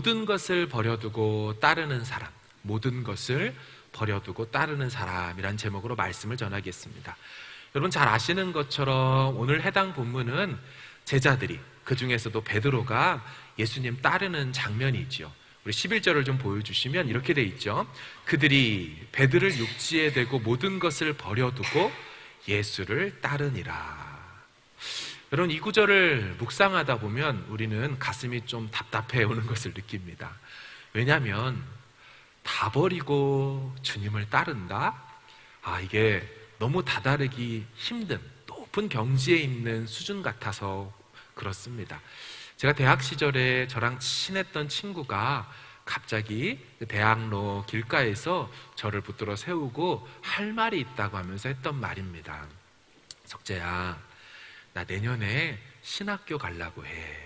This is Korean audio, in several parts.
모든 것을 버려두고 따르는 사람, 모든 것을 버려두고 따르는 사람이란 제목으로 말씀을 전하겠습니다. 여러분 잘 아시는 것처럼 오늘 해당 본문은 제자들이, 그 중에서도 베드로가 예수님 따르는 장면이지요. 우리 11절을 좀 보여주시면 이렇게 돼 있죠. 그들이 베드를 육지에 대고 모든 것을 버려두고 예수를 따르니라. 여러분 이 구절을 묵상하다 보면 우리는 가슴이 좀 답답해 오는 것을 느낍니다. 왜냐하면 다 버리고 주님을 따른다? 이게 너무 다다르기 힘든 높은 경지에 있는 수준 같아서 그렇습니다. 제가 대학 시절에 저랑 친했던 친구가 갑자기 대학로 길가에서 저를 붙들어 세우고 할 말이 있다고 하면서 했던 말입니다. 석재야, 나 내년에 신학교 가려고 해.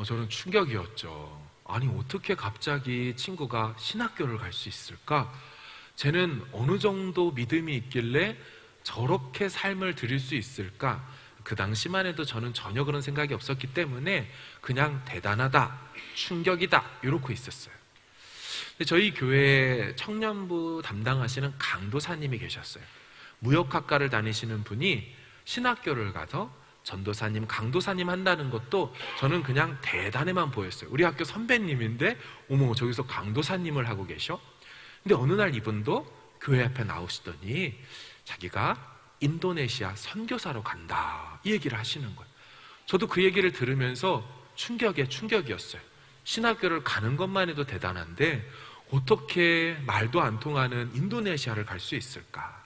저는 충격이었죠. 아니 어떻게 갑자기 친구가 신학교를 갈 수 있을까? 쟤는 어느 정도 믿음이 있길래 저렇게 삶을 드릴 수 있을까? 그 당시만 해도 저는 전혀 그런 생각이 없었기 때문에 그냥 대단하다, 충격이다 이러고 있었어요. 근데 저희 교회 청년부 담당하시는 강도사님이 계셨어요. 무역학과를 다니시는 분이 신학교를 가서 전도사님, 강도사님 한다는 것도 저는 그냥 대단해만 보였어요. 우리 학교 선배님인데 어머 저기서 강도사님을 하고 계셔? 근데 어느 날 이분도 교회 앞에 나오시더니 자기가 인도네시아 선교사로 간다 이 얘기를 하시는 거예요. 저도 그 얘기를 들으면서 충격이었어요. 신학교를 가는 것만 해도 대단한데 어떻게 말도 안 통하는 인도네시아를 갈 수 있을까?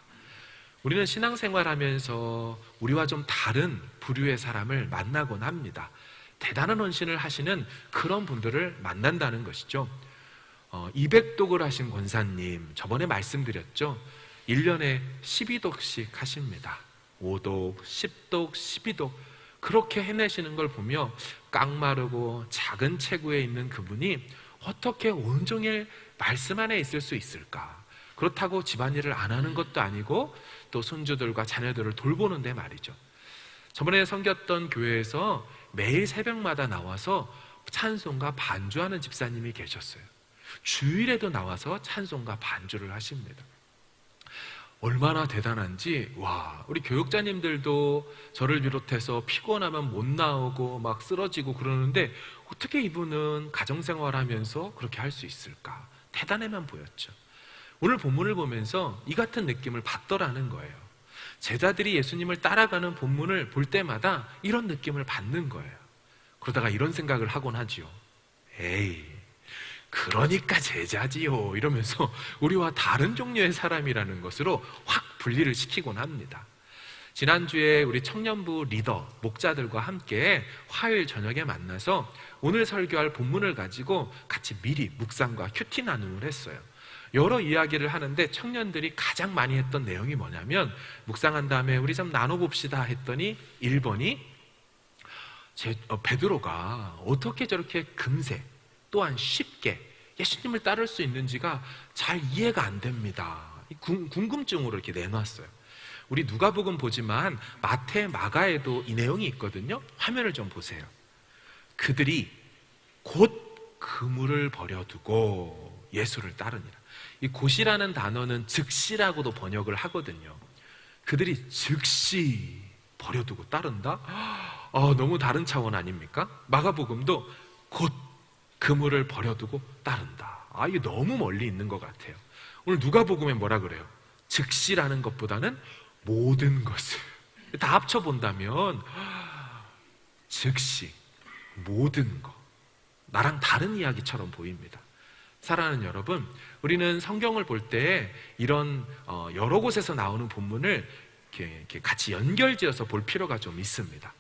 우리는 신앙생활하면서 우리와 좀 다른 부류의 사람을 만나곤 합니다. 대단한 헌신을 하시는 그런 분들을 만난다는 것이죠. 200독을 하신 권사님 저번에 말씀드렸죠. 1년에 12독씩 하십니다. 5독, 10독, 12독 그렇게 해내시는 걸 보며 깡마르고 작은 체구에 있는 그분이 어떻게 온종일 말씀 안에 있을 수 있을까? 그렇다고 집안일을 안 하는 것도 아니고 또 손주들과 자녀들을 돌보는데 말이죠. 저번에 섬겼던 교회에서 매일 새벽마다 나와서 찬송과 반주하는 집사님이 계셨어요. 주일에도 나와서 찬송과 반주를 하십니다. 얼마나 대단한지 우리 교육자님들도 저를 비롯해서 피곤하면 못 나오고 막 쓰러지고 그러는데 어떻게 이분은 가정생활하면서 그렇게 할 수 있을까? 대단해만 보였죠. 오늘 본문을 보면서 이 같은 느낌을 받더라는 거예요. 제자들이 예수님을 따라가는 본문을 볼 때마다 이런 느낌을 받는 거예요. 그러다가 이런 생각을 하곤 하지요. 에이, 그러니까 제자지요 이러면서 우리와 다른 종류의 사람이라는 것으로 확 분리를 시키곤 합니다. 지난주에 우리 청년부 리더, 목자들과 함께 화요일 저녁에 만나서 오늘 설교할 본문을 가지고 같이 미리 묵상과 큐티 나눔을 했어요. 여러 이야기를 하는데 청년들이 가장 많이 했던 내용이 뭐냐면 묵상한 다음에 우리 좀 나눠봅시다 했더니 1번이 베드로가 어떻게 저렇게 금세 또한 쉽게 예수님을 따를 수 있는지가 잘 이해가 안 됩니다. 궁금증으로 이렇게 내놨어요. 우리 누가복음 보지만 마태, 마가에도 이 내용이 있거든요. 화면을 좀 보세요. 그들이 곧 그물을 버려두고 예수를 따르니라. 이 곧이라는 단어는 즉시라고도 번역을 하거든요. 그들이 즉시 버려두고 따른다? 너무 다른 차원 아닙니까? 마가복음도 곧 그물을 버려두고 따른다. 이게 너무 멀리 있는 것 같아요. 오늘 누가복음에 뭐라 그래요? 즉시라는 것보다는 모든 것을 다 합쳐본다면 즉시 모든 것, 나랑 다른 이야기처럼 보입니다. 사랑하는 여러분, 우리는 성경을 볼 때 이런 여러 곳에서 나오는 본문을 이렇게 같이 연결지어서 볼 필요가 좀 있습니다.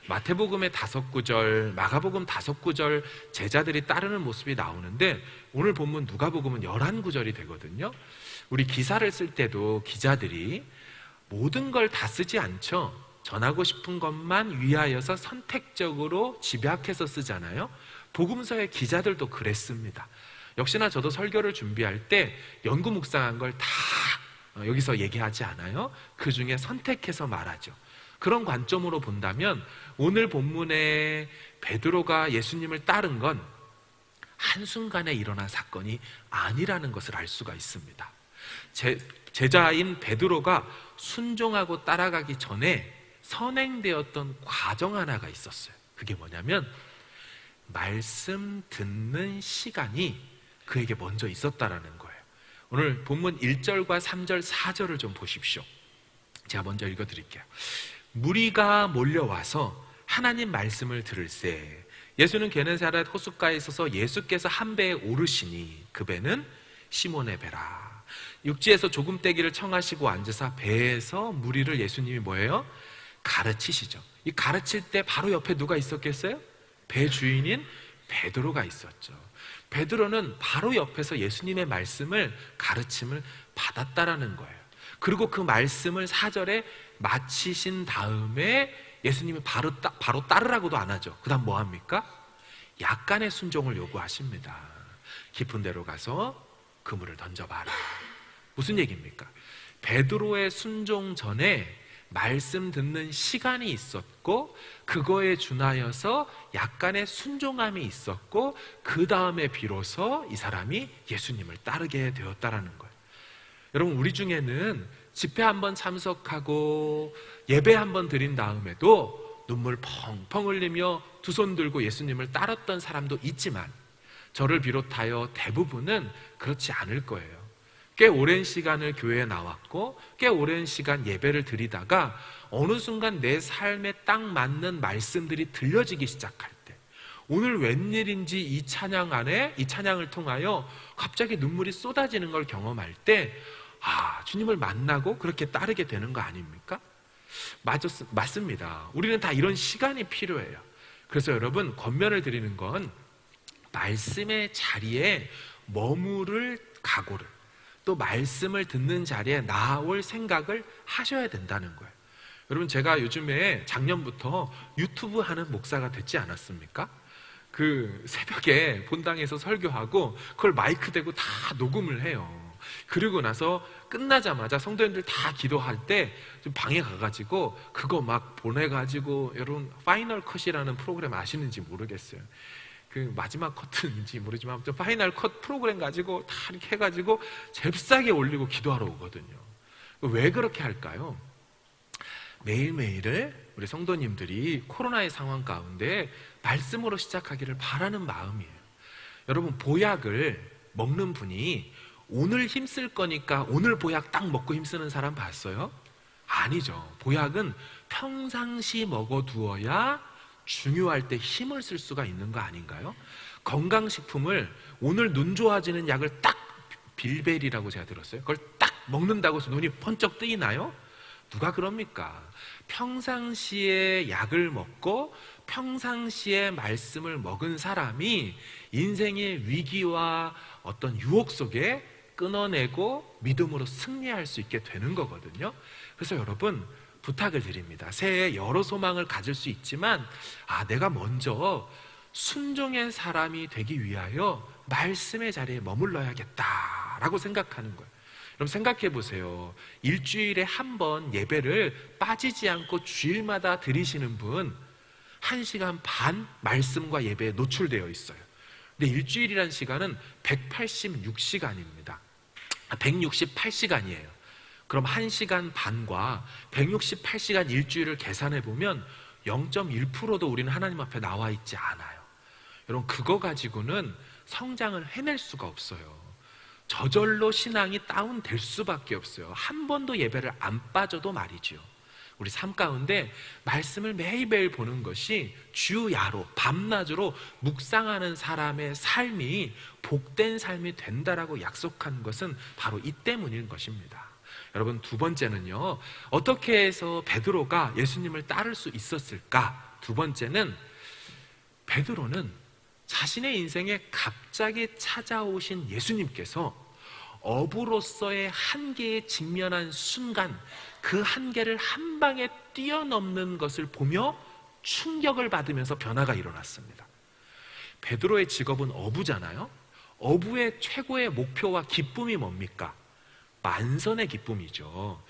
마태복음의 5구절, 마가복음 5구절 제자들이 따르는 모습이 나오는데 오늘 본문 누가복음은 11구절이 되거든요. 우리 기사를 쓸 때도 기자들이 모든 걸 다 쓰지 않죠. 전하고 싶은 것만 위하여서 선택적으로 집약해서 쓰잖아요. 복음서의 기자들도 그랬습니다. 역시나 저도 설교를 준비할 때 연구 묵상한 걸 다 여기서 얘기하지 않아요. 그 중에 선택해서 말하죠. 그런 관점으로 본다면 오늘 본문에 베드로가 예수님을 따른 건 한순간에 일어난 사건이 아니라는 것을 알 수가 있습니다. 제자인 베드로가 순종하고 따라가기 전에 선행되었던 과정 하나가 있었어요. 그게 뭐냐면 말씀 듣는 시간이 그에게 먼저 있었다라는 거예요. 오늘 본문 1절과 3절, 4절을 좀 보십시오. 제가 먼저 읽어드릴게요. 무리가 몰려와서 하나님 말씀을 들을새 예수는 게네사렛 호숫가에 서서 예수께서 한 배에 오르시니 그 배는 시몬의 배라. 육지에서 조금 떼기를 청하시고 앉으사 배에서 무리를 예수님이 뭐예요? 가르치시죠. 이 가르칠 때 바로 옆에 누가 있었겠어요? 배 주인인 베드로가 있었죠. 베드로는 바로 옆에서 예수님의 말씀을 가르침을 받았다라는 거예요. 그리고 그 말씀을 4절에 마치신 다음에 예수님이 바로 따르라고도 안 하죠. 그 다음 뭐 합니까? 약간의 순종을 요구하십니다. 깊은 데로 가서 그물을 던져봐라. 무슨 얘기입니까? 베드로의 순종 전에 말씀 듣는 시간이 있었고 그거에 준하여서 약간의 순종함이 있었고 그 다음에 비로소 이 사람이 예수님을 따르게 되었다라는 거예요. 여러분, 우리 중에는 집회 한번 참석하고 예배 한번 드린 다음에도 눈물 펑펑 흘리며 두 손 들고 예수님을 따랐던 사람도 있지만 저를 비롯하여 대부분은 그렇지 않을 거예요. 꽤 오랜 시간을 교회에 나왔고 꽤 오랜 시간 예배를 드리다가 어느 순간 내 삶에 딱 맞는 말씀들이 들려지기 시작할 때 오늘 웬일인지 이 찬양을 통하여 갑자기 눈물이 쏟아지는 걸 경험할 때 주님을 만나고 그렇게 따르게 되는 거 아닙니까? 맞습니다. 우리는 다 이런 시간이 필요해요. 그래서 여러분, 권면을 드리는 건 말씀의 자리에 머무를 각오를, 또 말씀을 듣는 자리에 나올 생각을 하셔야 된다는 거예요. 여러분, 제가 요즘에 작년부터 유튜브 하는 목사가 됐지 않았습니까? 그 새벽에 본당에서 설교하고 그걸 마이크 대고 다 녹음을 해요. 그리고 나서 끝나자마자 성도님들 다 기도할 때 방에 가가지고 그거 막 보내가지고, 여러분 파이널 컷이라는 프로그램 아시는지 모르겠어요. 그 마지막 커트인지 모르지만 아무튼 파이널 컷 프로그램 가지고 다 이렇게 해가지고 잽싸게 올리고 기도하러 오거든요. 왜 그렇게 할까요? 매일매일을 우리 성도님들이 코로나의 상황 가운데 말씀으로 시작하기를 바라는 마음이에요. 여러분, 보약을 먹는 분이 오늘 힘쓸 거니까 오늘 보약 딱 먹고 힘쓰는 사람 봤어요? 아니죠. 보약은 평상시 먹어두어야 중요할 때 힘을 쓸 수가 있는 거 아닌가요? 건강식품을 오늘 눈 좋아지는 약을 딱, 빌벨이라고 제가 들었어요. 그걸 딱 먹는다고 해서 눈이 번쩍 뜨이나요? 누가 그럽니까? 평상시에 약을 먹고 평상시에 말씀을 먹은 사람이 인생의 위기와 어떤 유혹 속에 끊어내고 믿음으로 승리할 수 있게 되는 거거든요. 그래서 여러분, 부탁을 드립니다. 새해에 여러 소망을 가질 수 있지만 내가 먼저 순종의 사람이 되기 위하여 말씀의 자리에 머물러야겠다라고 생각하는 거예요. 그럼 생각해 보세요. 일주일에 한 번 예배를 빠지지 않고 주일마다 드리시는 분 1시간 반 말씀과 예배에 노출되어 있어요. 근데 일주일이라는 시간은 186시간입니다. 168시간이에요. 그럼 1시간 반과 168시간 일주일을 계산해 보면 0.1%도 우리는 하나님 앞에 나와 있지 않아요. 여러분, 그거 가지고는 성장을 해낼 수가 없어요. 저절로 신앙이 다운될 수밖에 없어요. 한 번도 예배를 안 빠져도 말이죠. 우리 삶 가운데 말씀을 매일매일 보는 것이 주야로, 밤낮으로 묵상하는 사람의 삶이 복된 삶이 된다라고 약속한 것은 바로 이 때문인 것입니다. 여러분, 두 번째는요, 어떻게 해서 베드로가 예수님을 따를 수 있었을까? 두 번째는 베드로는 자신의 인생에 갑자기 찾아오신 예수님께서 어부로서의 한계에 직면한 순간 그 한계를 한 방에 뛰어넘는 것을 보며 충격을 받으면서 변화가 일어났습니다. 베드로의 직업은 어부잖아요. 어부의 최고의 목표와 기쁨이 뭡니까? 만선의 기쁨이죠.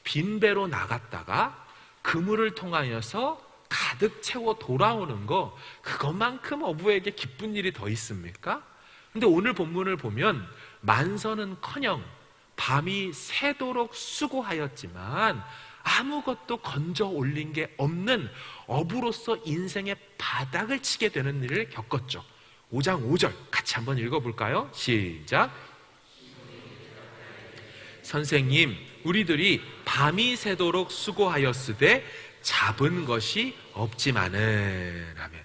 빈 배로 나갔다가 그물을 통하여서 가득 채워 돌아오는 거, 그것만큼 어부에게 기쁜 일이 더 있습니까? 근데 오늘 본문을 보면 만선은커녕 밤이 새도록 수고하였지만 아무것도 건져 올린 게 없는 어부로서 인생의 바닥을 치게 되는 일을 겪었죠. 5장 5절 같이 한번 읽어볼까요? 시작. 선생님, 우리들이 밤이 새도록 수고하였으되 잡은 것이 없지만은 하면,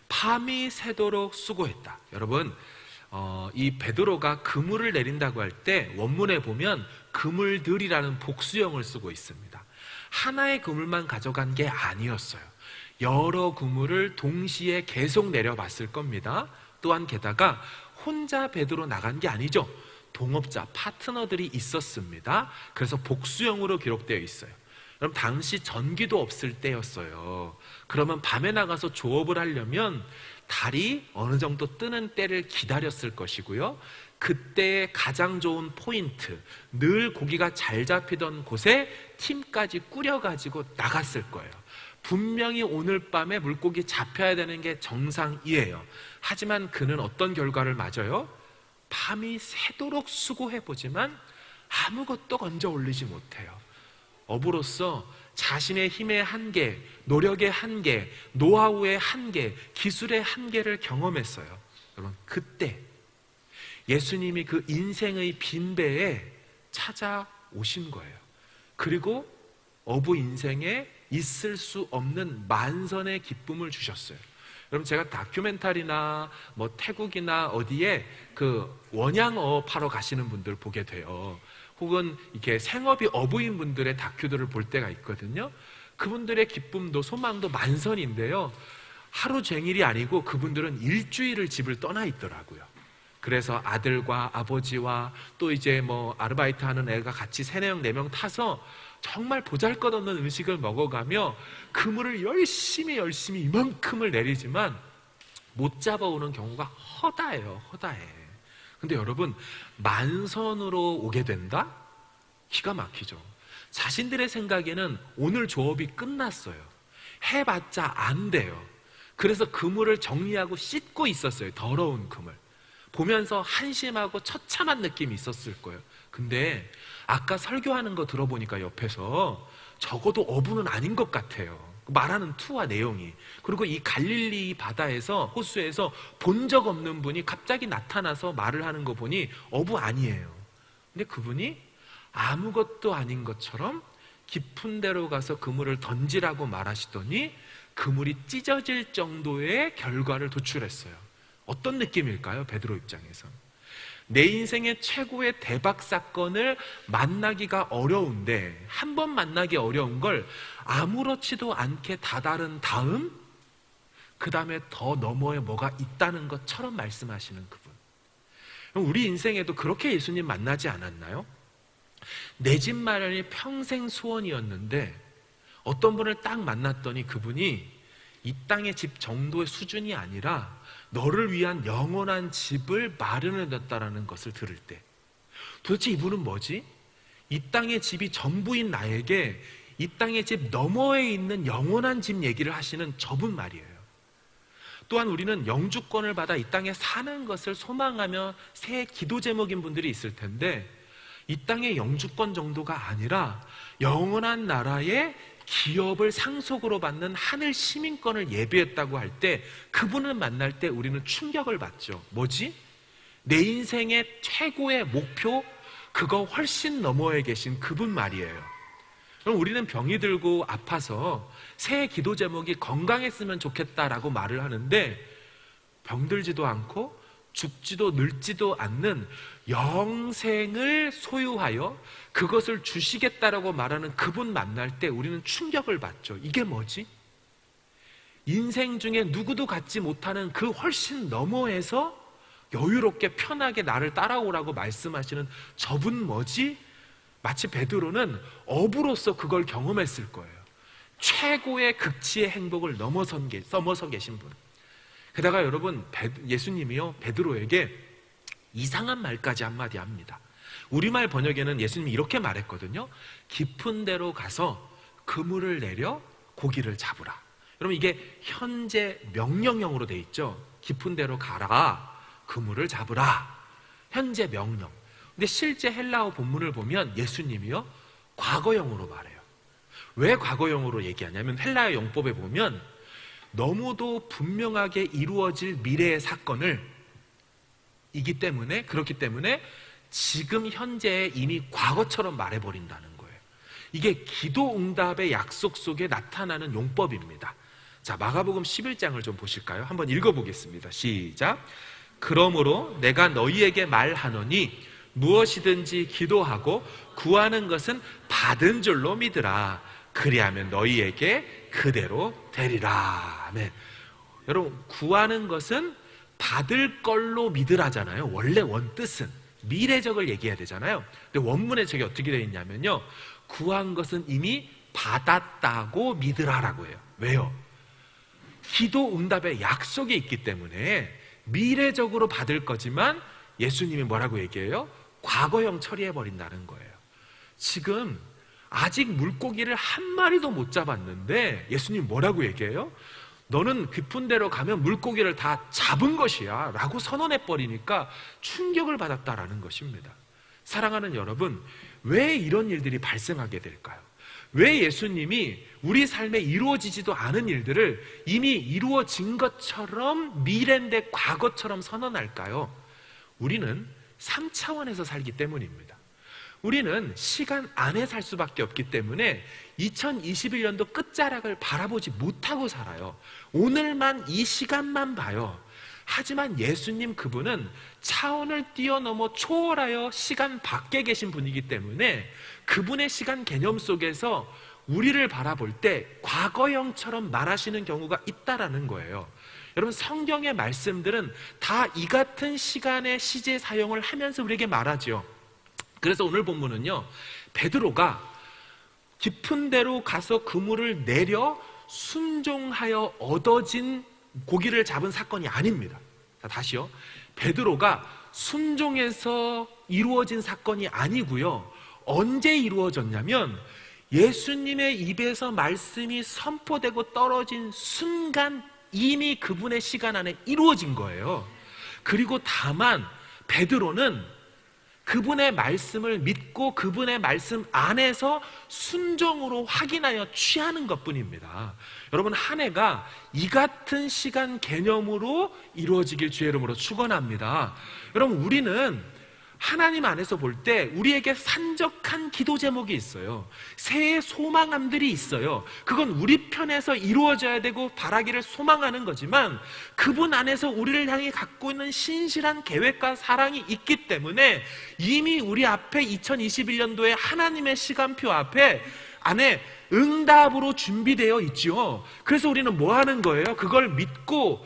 밤이 새도록 수고했다. 여러분, 이 베드로가 그물을 내린다고 할 때 원문에 보면 그물들이라는 복수형을 쓰고 있습니다. 하나의 그물만 가져간 게 아니었어요. 여러 그물을 동시에 계속 내려봤을 겁니다. 또한 게다가 혼자 베드로 나간 게 아니죠. 동업자, 파트너들이 있었습니다. 그래서 복수형으로 기록되어 있어요. 그럼 당시 전기도 없을 때였어요. 그러면 밤에 나가서 조업을 하려면 달이 어느 정도 뜨는 때를 기다렸을 것이고요. 그때의 가장 좋은 포인트, 늘 고기가 잘 잡히던 곳에 팀까지 꾸려가지고 나갔을 거예요. 분명히 오늘 밤에 물고기 잡혀야 되는 게 정상이에요. 하지만 그는 어떤 결과를 맞아요? 밤이 새도록 수고해보지만 아무것도 건져 올리지 못해요. 어부로서 자신의 힘의 한계, 노력의 한계, 노하우의 한계, 기술의 한계를 경험했어요. 여러분, 그때 예수님이 그 인생의 빈배에 찾아오신 거예요. 그리고 어부 인생에 있을 수 없는 만선의 기쁨을 주셨어요. 여러분, 제가 다큐멘터리나 뭐 태국이나 어디에 그 원양어업하러 가시는 분들 보게 돼요. 혹은 이렇게 생업이 어부인 분들의 다큐들을 볼 때가 있거든요. 그분들의 기쁨도 소망도 만선인데요, 하루 종일이 아니고 그분들은 일주일을 집을 떠나 있더라고요. 그래서 아들과 아버지와 또 이제 뭐 아르바이트 하는 애가 같이 3명, 4명 타서 정말 보잘것없는 음식을 먹어가며 그물을 열심히 이만큼을 내리지만 못 잡아오는 경우가 허다해요. 허다해. 근데 여러분, 만선으로 오게 된다? 기가 막히죠. 자신들의 생각에는 오늘 조업이 끝났어요. 해봤자 안 돼요. 그래서 그물을 정리하고 씻고 있었어요. 더러운 그물. 보면서 한심하고 처참한 느낌이 있었을 거예요. 근데 아까 설교하는 거 들어보니까 옆에서 적어도 어부는 아닌 것 같아요. 말하는 투와 내용이. 그리고 이 갈릴리 바다에서, 호수에서 본 적 없는 분이 갑자기 나타나서 말을 하는 거 보니 어부 아니에요. 근데 그분이 아무것도 아닌 것처럼 깊은 데로 가서 그물을 던지라고 말하시더니 그물이 찢어질 정도의 결과를 도출했어요. 어떤 느낌일까요? 베드로 입장에서. 내 인생의 최고의 대박 사건을 만나기가 어려운데, 한 번 만나기 어려운 걸 아무렇지도 않게 다다른 다음, 그 다음에 더 너머에 뭐가 있다는 것처럼 말씀하시는 그분. 우리 인생에도 그렇게 예수님 만나지 않았나요? 내 집 마련이 평생 소원이었는데 어떤 분을 딱 만났더니 그분이 이 땅의 집 정도의 수준이 아니라 너를 위한 영원한 집을 마련해뒀다라는 것을 들을 때, 도대체 이분은 뭐지? 이 땅의 집이 전부인 나에게 이 땅의 집 너머에 있는 영원한 집 얘기를 하시는 저분 말이에요. 또한 우리는 영주권을 받아 이 땅에 사는 것을 소망하며 새 기도 제목인 분들이 있을 텐데, 이 땅의 영주권 정도가 아니라 영원한 나라의 기업을 상속으로 받는 하늘 시민권을 예비했다고 할 때, 그분을 만날 때 우리는 충격을 받죠. 뭐지? 내 인생의 최고의 목표, 그거 훨씬 너머에 계신 그분 말이에요. 그럼 우리는 병이 들고 아파서 새해 기도 제목이 건강했으면 좋겠다라고 말을 하는데, 병들지도 않고 죽지도 늙지도 않는 영생을 소유하여 그것을 주시겠다라고 말하는 그분 만날 때 우리는 충격을 받죠. 이게 뭐지? 인생 중에 누구도 갖지 못하는 그 훨씬 너머에서 여유롭게 편하게 나를 따라오라고 말씀하시는 저분 뭐지? 마치 베드로는 어부로서 그걸 경험했을 거예요. 최고의 극치의 행복을 넘어서 계신 분. 게다가 여러분, 예수님이요, 베드로에게 이상한 말까지 한마디 합니다. 우리말 번역에는 예수님이 이렇게 말했거든요. 깊은 데로 가서 그물을 내려 고기를 잡으라. 여러분, 이게 현재 명령형으로 돼 있죠. 깊은 데로 가라. 그물을 잡으라. 현재 명령. 근데 실제 헬라어 본문을 보면 예수님이요 과거형으로 말해요. 왜 과거형으로 얘기하냐면 헬라어 용법에 보면 너무도 분명하게 이루어질 미래의 사건을 그렇기 때문에 지금 현재의 이미 과거처럼 말해버린다는 거예요. 이게 기도 응답의 약속 속에 나타나는 용법입니다. 자, 마가복음 11장을 좀 보실까요? 한번 읽어보겠습니다. 시작. 그러므로 내가 너희에게 말하노니 무엇이든지 기도하고 구하는 것은 받은 줄로 믿으라. 그리하면 너희에게 그대로 되리라. 아멘. 여러분, 구하는 것은 받을 걸로 믿으라잖아요. 원래 원뜻은 미래적을 얘기해야 되잖아요. 근데 원문에 저게 어떻게 되어 있냐면요, 구한 것은 이미 받았다고 믿으라라고 해요. 왜요? 기도 응답의 약속이 있기 때문에 미래적으로 받을 거지만 예수님이 뭐라고 얘기해요? 과거형 처리해버린다는 거예요. 지금 아직 물고기를 한 마리도 못 잡았는데 예수님 뭐라고 얘기해요? 너는 깊은 데로 가면 물고기를 다 잡은 것이야 라고 선언해버리니까 충격을 받았다라는 것입니다. 사랑하는 여러분, 왜 이런 일들이 발생하게 될까요? 왜 예수님이 우리 삶에 이루어지지도 않은 일들을 이미 이루어진 것처럼 미래인데 과거처럼 선언할까요? 우리는 3차원에서 살기 때문입니다. 우리는 시간 안에 살 수밖에 없기 때문에 2021년도 끝자락을 바라보지 못하고 살아요. 오늘만, 이 시간만 봐요. 하지만 예수님 그분은 차원을 뛰어넘어 초월하여 시간 밖에 계신 분이기 때문에 그분의 시간 개념 속에서 우리를 바라볼 때 과거형처럼 말하시는 경우가 있다라는 거예요. 여러분, 성경의 말씀들은 다 이 같은 시간의 시제 사용을 하면서 우리에게 말하죠. 그래서 오늘 본문은요, 베드로가 깊은 데로 가서 그물을 내려 순종하여 얻어진 고기를 잡은 사건이 아닙니다. 자, 다시요. 베드로가 순종해서 이루어진 사건이 아니고요. 언제 이루어졌냐면 예수님의 입에서 말씀이 선포되고 떨어진 순간 이미 그분의 시간 안에 이루어진 거예요. 그리고 다만 베드로는 그분의 말씀을 믿고 그분의 말씀 안에서 순종으로 확인하여 취하는 것뿐입니다. 여러분, 한 해가 이 같은 시간 개념으로 이루어지길 주의 이름으로 축원합니다. 여러분, 우리는 하나님 안에서 볼 때 우리에게 산적한 기도 제목이 있어요. 새해 소망함들이 있어요. 그건 우리 편에서 이루어져야 되고 바라기를 소망하는 거지만 그분 안에서 우리를 향해 갖고 있는 신실한 계획과 사랑이 있기 때문에 이미 우리 앞에 2021년도에 하나님의 시간표 안에 응답으로 준비되어 있죠. 그래서 우리는 뭐 하는 거예요? 그걸 믿고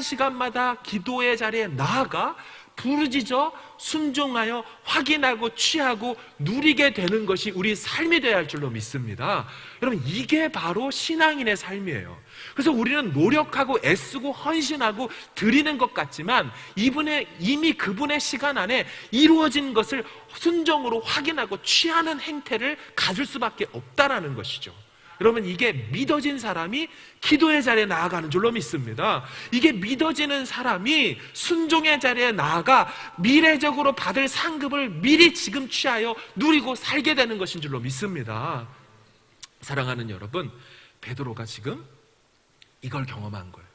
시간마다 기도의 자리에 나아가 부르짖어 순종하여 확인하고 취하고 누리게 되는 것이 우리 삶이 되어야 할 줄로 믿습니다. 여러분, 이게 바로 신앙인의 삶이에요. 그래서 우리는 노력하고 애쓰고 헌신하고 드리는 것 같지만 이미 그분의 시간 안에 이루어진 것을 순종으로 확인하고 취하는 행태를 가질 수밖에 없다라는 것이죠. 여러분, 이게 믿어진 사람이 기도의 자리에 나아가는 줄로 믿습니다. 이게 믿어지는 사람이 순종의 자리에 나아가 미래적으로 받을 상급을 미리 지금 취하여 누리고 살게 되는 것인 줄로 믿습니다. 사랑하는 여러분, 베드로가 지금 이걸 경험한 거예요.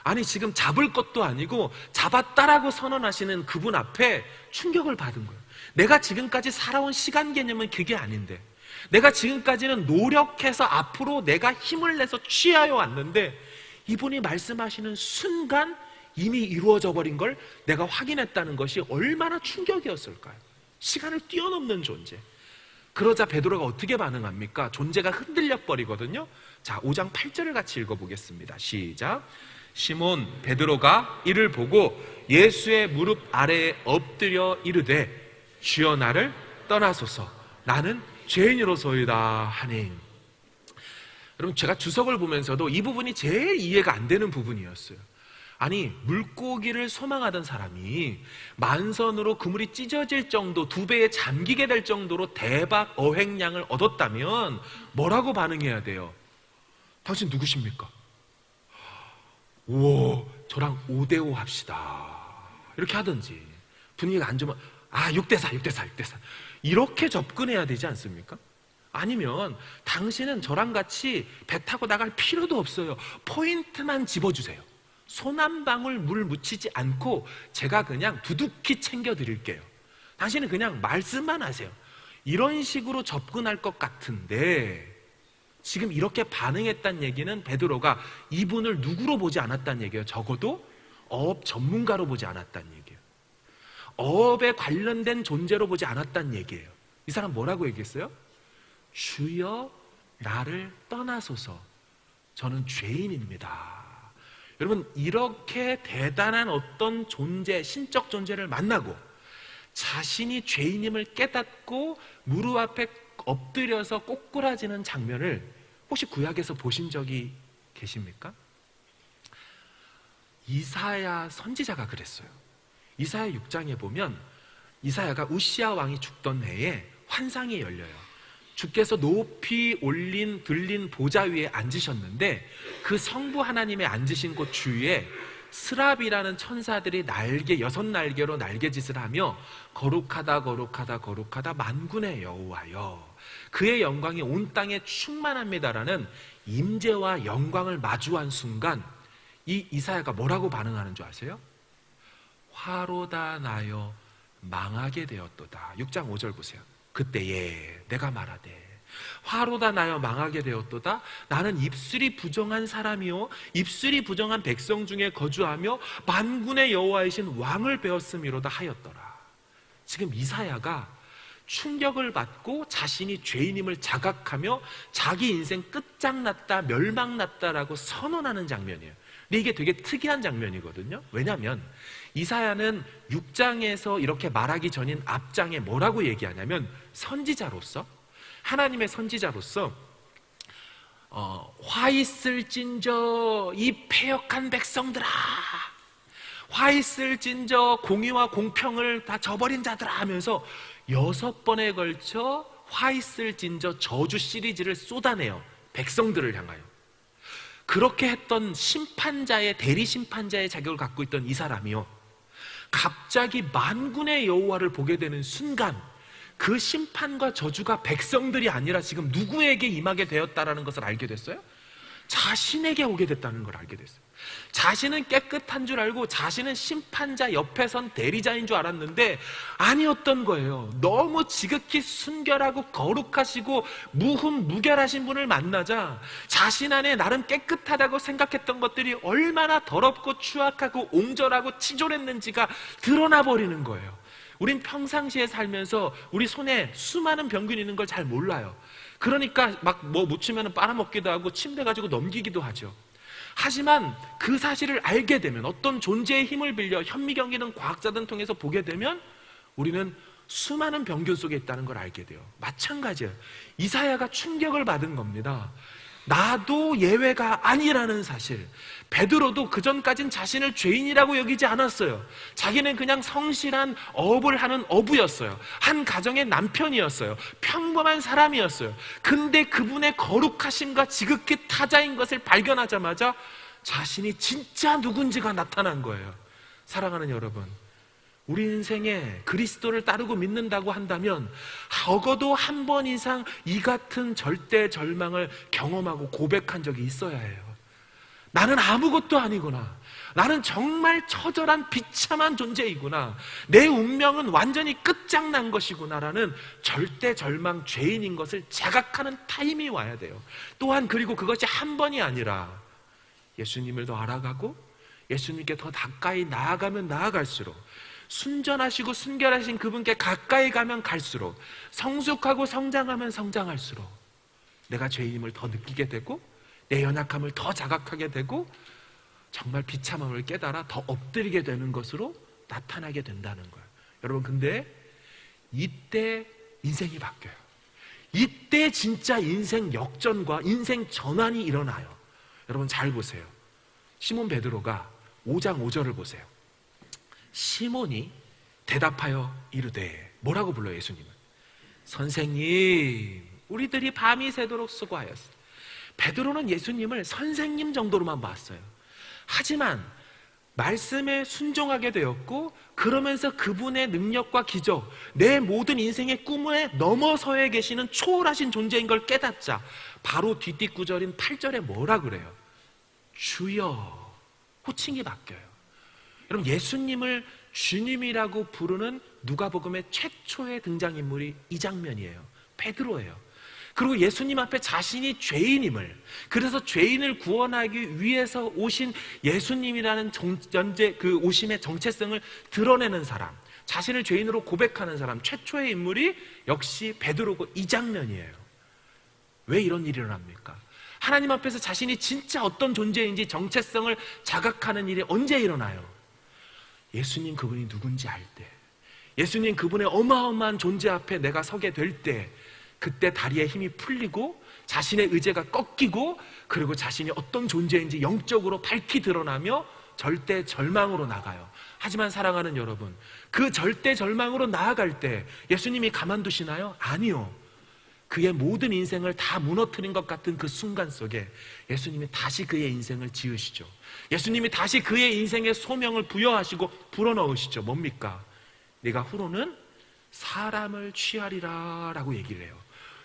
아니, 지금 잡을 것도 아니고 잡았다라고 선언하시는 그분 앞에 충격을 받은 거예요. 내가 지금까지 살아온 시간 개념은 그게 아닌데, 내가 지금까지는 노력해서 앞으로 내가 힘을 내서 취하여 왔는데 이분이 말씀하시는 순간 이미 이루어져 버린 걸 내가 확인했다는 것이 얼마나 충격이었을까요? 시간을 뛰어넘는 존재. 그러자 베드로가 어떻게 반응합니까? 존재가 흔들려 버리거든요. 자, 5장 8절을 같이 읽어보겠습니다. 시작. 시몬 베드로가 이를 보고 예수의 무릎 아래에 엎드려 이르되 주여 나를 떠나소서 나는 죄인으로소이다 하니. 여러분, 제가 주석을 보면서도 이 부분이 제일 이해가 안 되는 부분이었어요. 아니, 물고기를 소망하던 사람이 만선으로 그물이 찢어질 정도, 2배에 잠기게 될 정도로 대박 어획량을 얻었다면 뭐라고 반응해야 돼요? 당신 누구십니까? 우와, 저랑 5대5 합시다. 이렇게 하든지, 분위기가 안 좋으면 6대4 이렇게 접근해야 되지 않습니까? 아니면 당신은 저랑 같이 배 타고 나갈 필요도 없어요. 포인트만 집어주세요. 손 한 방울 물 묻히지 않고 제가 그냥 두둑히 챙겨드릴게요. 당신은 그냥 말씀만 하세요. 이런 식으로 접근할 것 같은데, 지금 이렇게 반응했다는 얘기는 베드로가 이분을 누구로 보지 않았다는 얘기예요. 적어도 어업 전문가로 보지 않았다는 얘기예요. 어업에 관련된 존재로 보지 않았다는 얘기예요. 이 사람 뭐라고 얘기했어요? 주여 나를 떠나소서, 저는 죄인입니다. 여러분, 이렇게 대단한 어떤 존재, 신적 존재를 만나고 자신이 죄인임을 깨닫고 무릎 앞에 엎드려서 꼬꾸라지는 장면을 혹시 구약에서 보신 적이 계십니까? 이사야 선지자가 그랬어요. 이사야 6장에 보면 이사야가 우시야 왕이 죽던 해에 환상이 열려요. 주께서 높이 들린 보좌 위에 앉으셨는데 그 성부 하나님의 앉으신 곳 주위에 스랍이라는 천사들이 여섯 날개로 날개짓을 하며 거룩하다 거룩하다 거룩하다 만군의 여호와여, 그의 영광이 온 땅에 충만합니다라는 임재와 영광을 마주한 순간 이 이사야가 뭐라고 반응하는 줄 아세요? 화로다 나여 망하게 되었도다. 6장 5절 보세요. 그때에 내가 말하되 화로다 나여 망하게 되었도다. 나는 입술이 부정한 사람이요 입술이 부정한 백성 중에 거주하며 만군의 여호와이신 왕을 배웠음이로다 하였더라. 지금 이사야가 충격을 받고 자신이 죄인임을 자각하며 자기 인생 끝장났다, 멸망났다라고 선언하는 장면이에요. 근데 이게 되게 특이한 장면이거든요. 왜냐하면 이사야는 6장에서 이렇게 말하기 전인 앞장에 뭐라고 얘기하냐면 선지자로서, 하나님의 선지자로서 화 있을진저 이 패역한 백성들아, 화 있을진저 공의와 공평을 다 저버린 자들아 하면서 6번에 걸쳐 화 있을진저 저주 시리즈를 쏟아내요. 백성들을 향하여. 그렇게 했던 심판자의, 대리 심판자의 자격을 갖고 있던 이 사람이요, 갑자기 만군의 여호와를 보게 되는 순간 그 심판과 저주가 백성들이 아니라 지금 누구에게 임하게 되었다라는 것을 알게 됐어요? 자신에게 오게 됐다는 걸 알게 됐어요. 자신은 깨끗한 줄 알고 자신은 심판자 옆에 선 대리자인 줄 알았는데 아니었던 거예요. 너무 지극히 순결하고 거룩하시고 무흠무결하신 분을 만나자 자신 안에 나름 깨끗하다고 생각했던 것들이 얼마나 더럽고 추악하고 옹졸하고 치졸했는지가 드러나 버리는 거예요. 우린 평상시에 살면서 우리 손에 수많은 병균이 있는 걸 잘 몰라요. 그러니까 막 뭐 묻히면 빨아먹기도 하고 침대 가지고 넘기기도 하죠. 하지만 그 사실을 알게 되면, 어떤 존재의 힘을 빌려 현미경이든 과학자든 통해서 보게 되면 우리는 수많은 병균 속에 있다는 걸 알게 돼요. 마찬가지예요. 이사야가 충격을 받은 겁니다. 나도 예외가 아니라는 사실. 베드로도 그전까진 자신을 죄인이라고 여기지 않았어요. 자기는 그냥 성실한 어업을 하는 어부였어요. 한 가정의 남편이었어요. 평범한 사람이었어요. 근데 그분의 거룩하심과 지극히 타자인 것을 발견하자마자 자신이 진짜 누군지가 나타난 거예요. 사랑하는 여러분, 우리 인생에 그리스도를 따르고 믿는다고 한다면 적어도 한 번 이상 이 같은 절대 절망을 경험하고 고백한 적이 있어야 해요. 나는 아무것도 아니구나. 나는 정말 처절한 비참한 존재이구나. 내 운명은 완전히 끝장난 것이구나라는 절대 절망 죄인인 것을 자각하는 타임이 와야 돼요. 또한 그리고 그것이 한 번이 아니라 예수님을 더 알아가고 예수님께 더 가까이 나아가면 나아갈수록, 순전하시고 순결하신 그분께 가까이 가면 갈수록, 성숙하고 성장하면 성장할수록 내가 죄인임을 더 느끼게 되고 내 연약함을 더 자각하게 되고 정말 비참함을 깨달아 더 엎드리게 되는 것으로 나타나게 된다는 거예요. 여러분, 근데 이때 인생이 바뀌어요. 이때 진짜 인생 역전과 인생 전환이 일어나요. 여러분 잘 보세요. 시몬 베드로가 5장 5절을 보세요. 시몬이 대답하여 이르되, 뭐라고 불러요 예수님은? 선생님, 우리들이 밤이 새도록 수고하였습니다. 베드로는 예수님을 선생님 정도로만 봤어요. 하지만 말씀에 순종하게 되었고, 그러면서 그분의 능력과 기적, 내 모든 인생의 꿈에 넘어서에 계시는 초월하신 존재인 걸 깨닫자. 바로 뒷구절인 8절에 뭐라 그래요? 주여. 호칭이 바뀌어요. 여러분, 예수님을 주님이라고 부르는 누가복음의 최초의 등장인물이 이 장면이에요. 베드로예요. 그리고 예수님 앞에 자신이 죄인임을, 그래서 죄인을 구원하기 위해서 오신 예수님이라는 그 오심의 정체성을 드러내는 사람, 자신을 죄인으로 고백하는 사람, 최초의 인물이 역시 베드로고, 이 장면이에요. 왜 이런 일이 일어납니까? 하나님 앞에서 자신이 진짜 어떤 존재인지 정체성을 자각하는 일이 언제 일어나요? 예수님 그분이 누군지 알 때, 예수님 그분의 어마어마한 존재 앞에 내가 서게 될 때, 그때 다리에 힘이 풀리고 자신의 의지가 꺾이고, 그리고 자신이 어떤 존재인지 영적으로 밝히 드러나며 절대 절망으로 나가요. 하지만 사랑하는 여러분, 그 절대 절망으로 나아갈 때 예수님이 가만두시나요? 아니요. 그의 모든 인생을 다 무너뜨린 것 같은 그 순간 속에 예수님이 다시 그의 인생을 지으시죠. 예수님이 다시 그의 인생의 소명을 부여하시고 불어넣으시죠. 뭡니까? 네가 후로는 사람을 취하리라 라고 얘기를 해요.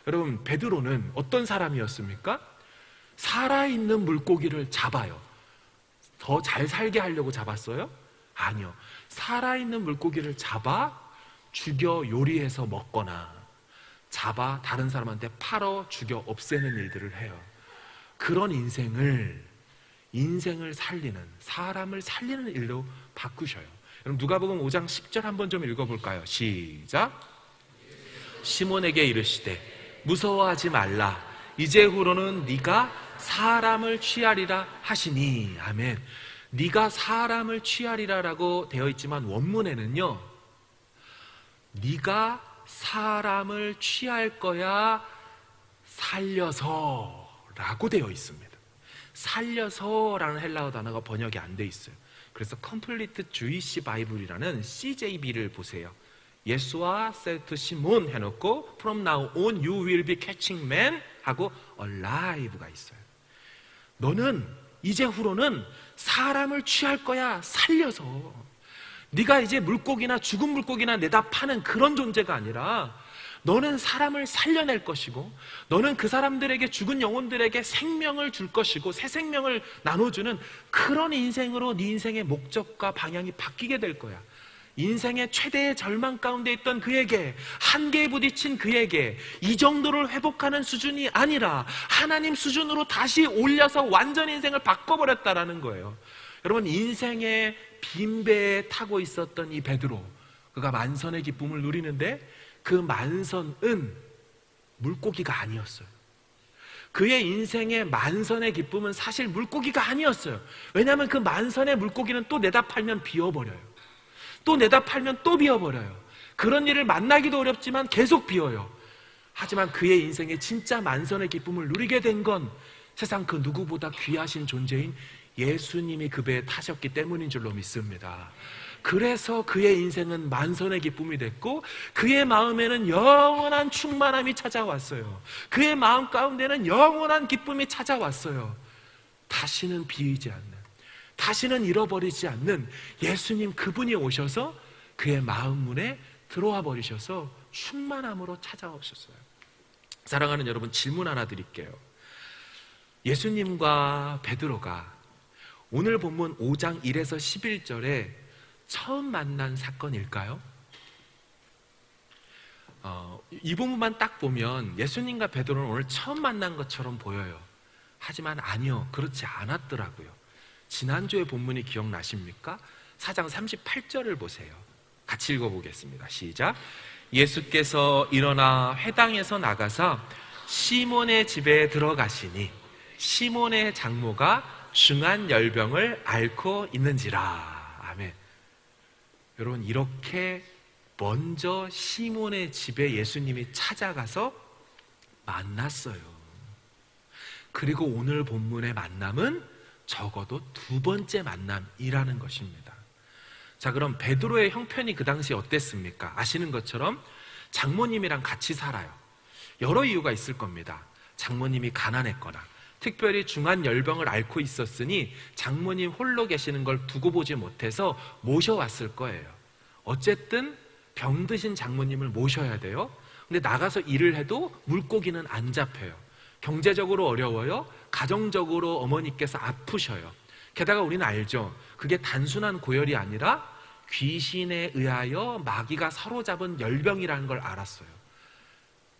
여러분, 베드로는 어떤 사람이었습니까? 살아있는 물고기를 잡아요. 더 잘 살게 하려고 잡았어요? 아니요. 살아있는 물고기를 잡아 죽여 요리해서 먹거나 잡아 다른 사람한테 팔어 죽여 없애는 일들을 해요. 그런 인생을 살리는, 사람을 살리는 일로 바꾸셔요. 여러분, 누가복음 5장 10절 한번 좀 읽어볼까요? 시작. 시몬에게 이르시되 무서워하지 말라. 이제 후로는 네가 사람을 취하리라 하시니. 아멘. 네가 사람을 취하리라라고 되어 있지만 원문에는요, 네가 사람을 취할 거야 살려서 라고 되어 있습니다. 살려서라는 헬라어 단어가 번역이 안 돼 있어요. 그래서 Complete Jewish Bible이라는 CJB를 보세요. 예수와 세트 시몬 해놓고 From now on you will be catching men 하고 alive가 있어요. 너는 이제 후로는 사람을 취할 거야 살려서. 네가 이제 물고기나 죽은 물고기나 내다 파는 그런 존재가 아니라 너는 사람을 살려낼 것이고, 너는 그 사람들에게, 죽은 영혼들에게 생명을 줄 것이고 새 생명을 나눠주는 그런 인생으로 네 인생의 목적과 방향이 바뀌게 될 거야. 인생의 최대의 절망 가운데 있던 그에게, 한계에 부딪힌 그에게 이 정도를 회복하는 수준이 아니라 하나님 수준으로 다시 올려서 완전 인생을 바꿔버렸다라는 거예요. 여러분, 인생의 빈배에 타고 있었던 이 베드로, 그가 만선의 기쁨을 누리는데 그 만선은 물고기가 아니었어요. 그의 인생의 만선의 기쁨은 사실 물고기가 아니었어요. 왜냐하면 그 만선의 물고기는 또 내다 팔면 비어버려요. 또 내다 팔면 또 비어버려요. 그런 일을 만나기도 어렵지만 계속 비어요. 하지만 그의 인생의 진짜 만선의 기쁨을 누리게 된 건 세상 그 누구보다 귀하신 존재인 예수님이 그 배에 타셨기 때문인 줄로 믿습니다. 그래서 그의 인생은 만선의 기쁨이 됐고, 그의 마음에는 영원한 충만함이 찾아왔어요. 그의 마음 가운데는 영원한 기쁨이 찾아왔어요. 다시는 비이지 않는, 다시는 잃어버리지 않는 예수님 그분이 오셔서 그의 마음 문에 들어와 버리셔서 충만함으로 찾아오셨어요. 사랑하는 여러분, 질문 하나 드릴게요. 예수님과 베드로가 오늘 본문 5장 1에서 11절에 처음 만난 사건일까요? 이 부분만 딱 보면 예수님과 베드로는 오늘 처음 만난 것처럼 보여요. 하지만 아니요, 그렇지 않았더라고요. 지난주의 본문이 기억나십니까? 4장 38절을 보세요. 같이 읽어보겠습니다. 시작. 예수께서 일어나 회당에서 나가서 시몬의 집에 들어가시니 시몬의 장모가 중한 열병을 앓고 있는지라. 아멘. 여러분, 이렇게 먼저 시몬의 집에 예수님이 찾아가서 만났어요. 그리고 오늘 본문의 만남은 적어도 두 번째 만남이라는 것입니다. 자, 그럼 베드로의 형편이 그 당시 어땠습니까? 아시는 것처럼 장모님이랑 같이 살아요. 여러 이유가 있을 겁니다. 장모님이 가난했거나, 특별히 중한 열병을 앓고 있었으니 장모님 홀로 계시는 걸 두고 보지 못해서 모셔왔을 거예요. 어쨌든 병드신 장모님을 모셔야 돼요. 근데 나가서 일을 해도 물고기는 안 잡혀요. 경제적으로 어려워요. 가정적으로 어머니께서 아프셔요. 게다가 우리는 알죠. 그게 단순한 고열이 아니라 귀신에 의하여 마귀가 사로잡은 열병이라는 걸 알았어요.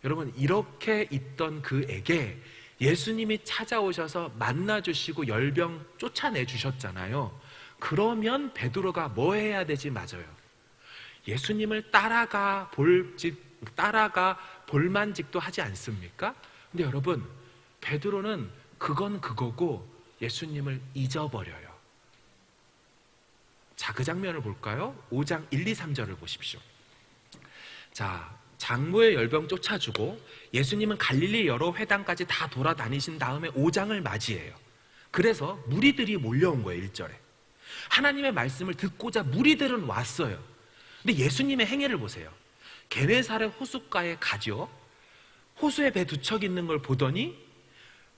여러분, 이렇게 있던 그에게 예수님이 찾아오셔서 만나주시고 열병 쫓아내 주셨잖아요. 그러면 베드로가 뭐 해야 되지? 맞아요. 예수님을 따라가 볼만직도 하지 않습니까? 근데 여러분, 베드로는 그건 그거고 예수님을 잊어버려요. 자, 그 장면을 볼까요? 5장 1, 2, 3절을 보십시오. 자, 장모의 열병 쫓아주고 예수님은 갈릴리 여러 회당까지 다 돌아다니신 다음에 5장을 맞이해요. 그래서 무리들이 몰려온 거예요. 1절에 하나님의 말씀을 듣고자 무리들은 왔어요. 근데 예수님의 행위를 보세요. 게네사렛 호숫가에 가죠. 호수에 배 두 척 있는 걸 보더니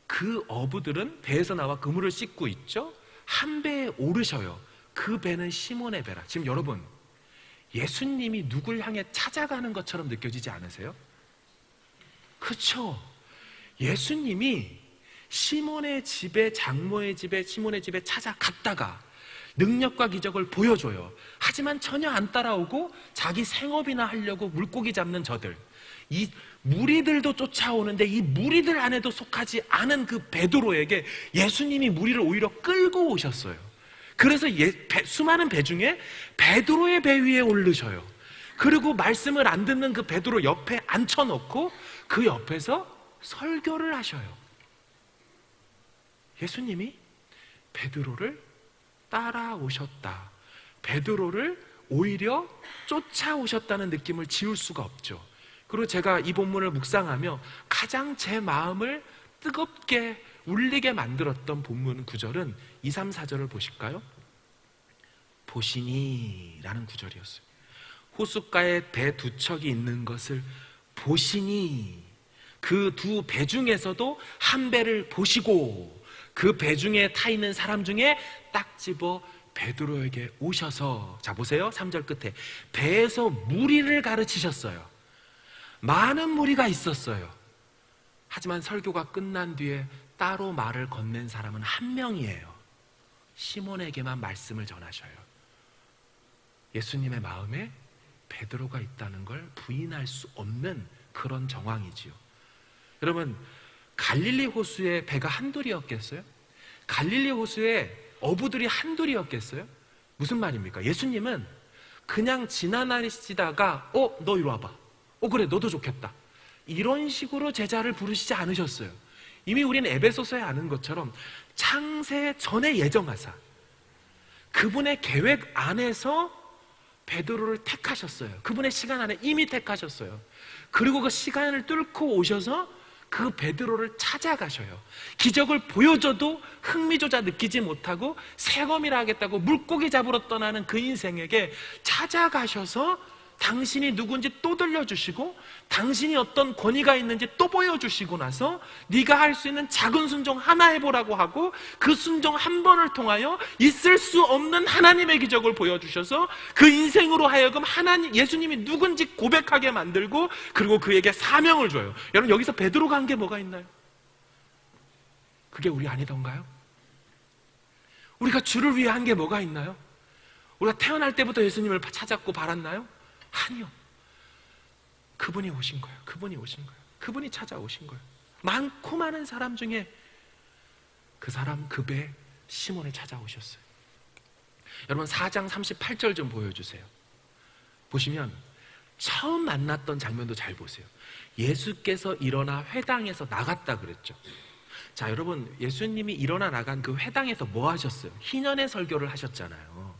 그 어부들은 배에서 나와 그물을 씻고 있죠. 한 배에 오르셔요. 그 배는 시몬의 배라. 지금 여러분, 예수님이 누굴 향해 찾아가는 것처럼 느껴지지 않으세요? 그렇죠? 예수님이 시몬의 집에, 장모의 집에, 시몬의 집에 찾아갔다가 능력과 기적을 보여줘요. 하지만 전혀 안 따라오고 자기 생업이나 하려고 물고기 잡는 저들, 이 무리들도 쫓아오는데 이 무리들 안에도 속하지 않은 그 베드로에게 예수님이 무리를 오히려 끌고 오셨어요. 그래서 수많은 배 중에 베드로의 배 위에 오르셔요. 그리고 말씀을 안 듣는 그 베드로 옆에 앉혀놓고 그 옆에서 설교를 하셔요. 예수님이 베드로를 따라오셨다. 베드로를 오히려 쫓아오셨다는 느낌을 지울 수가 없죠. 그리고 제가 이 본문을 묵상하며 가장 제 마음을 뜨겁게 울리게 만들었던 본문 구절은 2, 3, 4절을 보실까요? 보시니 라는 구절이었어요. 호숫가에 배 두 척이 있는 것을 보시니, 그 두 배 중에서도 한 배를 보시고 그 배 중에 타 있는 사람 중에 딱 집어 베드로에게 오셔서, 자 보세요, 3절 끝에 배에서 무리를 가르치셨어요. 많은 무리가 있었어요. 하지만 설교가 끝난 뒤에 따로 말을 건넨 사람은 한 명이에요. 시몬에게만 말씀을 전하셔요. 예수님의 마음에 베드로가 있다는 걸 부인할 수 없는 그런 정황이지요. 여러분, 갈릴리 호수에 배가 한둘이었겠어요? 갈릴리 호수에 어부들이 한둘이었겠어요? 무슨 말입니까? 예수님은 그냥 지나다니시다가 너 이리 와봐, 그래 너도 좋겠다, 이런 식으로 제자를 부르시지 않으셨어요. 이미 우리는 에베소서에 아는 것처럼 창세 전에 예정하사 그분의 계획 안에서 베드로를 택하셨어요. 그분의 시간 안에 이미 택하셨어요. 그리고 그 시간을 뚫고 오셔서 그 베드로를 찾아가셔요. 기적을 보여줘도 흥미조차 느끼지 못하고 새검이라 하겠다고 물고기 잡으러 떠나는 그 인생에게 찾아가셔서 당신이 누군지 또 들려주시고 당신이 어떤 권위가 있는지 또 보여주시고 나서 네가 할 수 있는 작은 순종 하나 해보라고 하고 그 순종 한 번을 통하여 있을 수 없는 하나님의 기적을 보여주셔서 그 인생으로 하여금 예수님이 누군지 고백하게 만들고 그리고 그에게 사명을 줘요. 여러분, 여기서 베드로가 한 게 뭐가 있나요? 그게 우리 아니던가요? 우리가 주를 위해 한 게 뭐가 있나요? 우리가 태어날 때부터 예수님을 찾았고 바랐나요? 아니요. 그분이 오신 거예요. 그분이 오신 거예요. 그분이 찾아오신 거예요. 많고 많은 사람 중에 그 사람, 그 배 시몬을 찾아오셨어요. 여러분, 4장 38절 좀 보여주세요. 보시면 처음 만났던 장면도 잘 보세요. 예수께서 일어나 회당에서 나갔다 그랬죠. 자, 여러분, 예수님이 일어나 나간 그 회당에서 뭐 하셨어요? 희년의 설교를 하셨잖아요.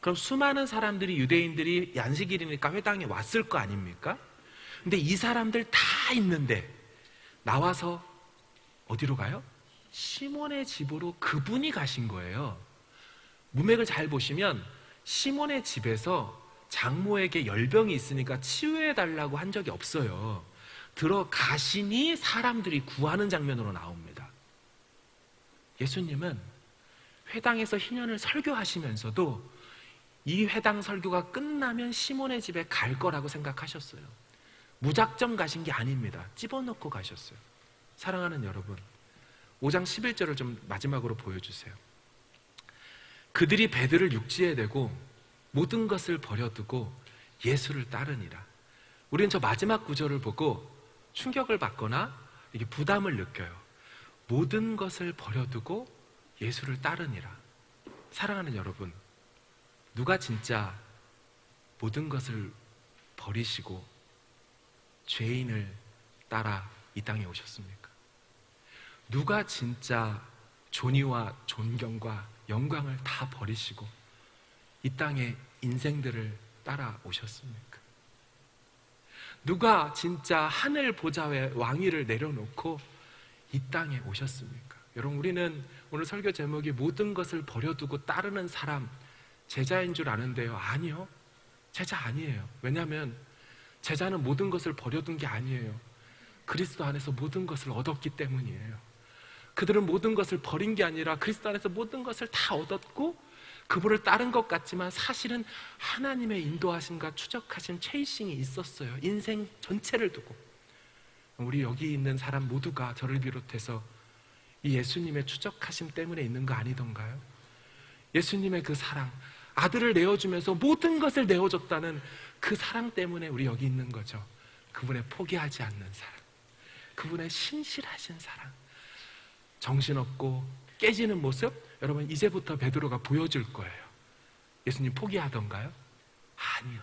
그럼 수많은 사람들이, 유대인들이 안식일이니까 회당에 왔을 거 아닙니까? 근데 이 사람들 다 있는데 나와서 어디로 가요? 시몬의 집으로 그분이 가신 거예요. 문맥을 잘 보시면 시몬의 집에서 장모에게 열병이 있으니까 치유해달라고 한 적이 없어요. 들어가시니 사람들이 구하는 장면으로 나옵니다. 예수님은 회당에서 희년을 설교하시면서도 이 회당 설교가 끝나면 시몬의 집에 갈 거라고 생각하셨어요. 무작정 가신 게 아닙니다. 집어넣고 가셨어요. 사랑하는 여러분, 5장 11절을 좀 마지막으로 보여주세요. 그들이 배들을 육지에 대고 모든 것을 버려두고 예수를 따르니라. 우리는 저 마지막 구절을 보고 충격을 받거나 이게 부담을 느껴요. 모든 것을 버려두고 예수를 따르니라. 사랑하는 여러분, 누가 진짜 모든 것을 버리시고 죄인을 따라 이 땅에 오셨습니까? 누가 진짜 존귀와 존경과 영광을 다 버리시고 이 땅에 인생들을 따라 오셨습니까? 누가 진짜 하늘 보좌의 왕위를 내려놓고 이 땅에 오셨습니까? 여러분, 우리는 오늘 설교 제목이 모든 것을 버려두고 따르는 사람, 제자인 줄 아는데요. 아니요, 제자 아니에요. 왜냐하면 제자는 모든 것을 버려둔 게 아니에요. 그리스도 안에서 모든 것을 얻었기 때문이에요. 그들은 모든 것을 버린 게 아니라 그리스도 안에서 모든 것을 다 얻었고 그분을 따른 것 같지만 사실은 하나님의 인도하심과 추적하신 체이싱이 있었어요. 인생 전체를 두고. 우리 여기 있는 사람 모두가 저를 비롯해서 이 예수님의 추적하심 때문에 있는 거 아니던가요? 예수님의 그 사랑, 아들을 내어주면서 모든 것을 내어줬다는 그 사랑 때문에 우리 여기 있는 거죠. 그분의 포기하지 않는 사랑, 그분의 신실하신 사랑, 정신없고 깨지는 모습, 여러분 이제부터 베드로가 보여줄 거예요. 예수님 포기하던가요? 아니요.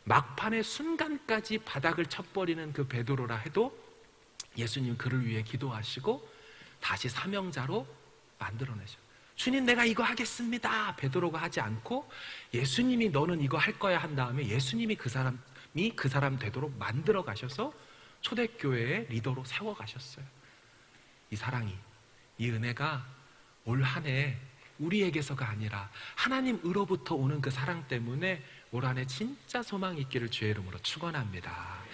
막판의 순간까지 바닥을 쳐버리는 그 베드로라 해도 예수님 그를 위해 기도하시고 다시 사명자로 만들어내셔. 주님, 내가 이거 하겠습니다. 베드로가 하지 않고 예수님이 너는 이거 할 거야 한 다음에 예수님이 그 사람 되도록 만들어 가셔서 초대교회의 리더로 세워 가셨어요. 이 사랑이, 이 은혜가 올 한 해 우리에게서가 아니라 하나님으로부터 오는 그 사랑 때문에 올 한 해 진짜 소망 있기를 주의 이름으로 축원합니다.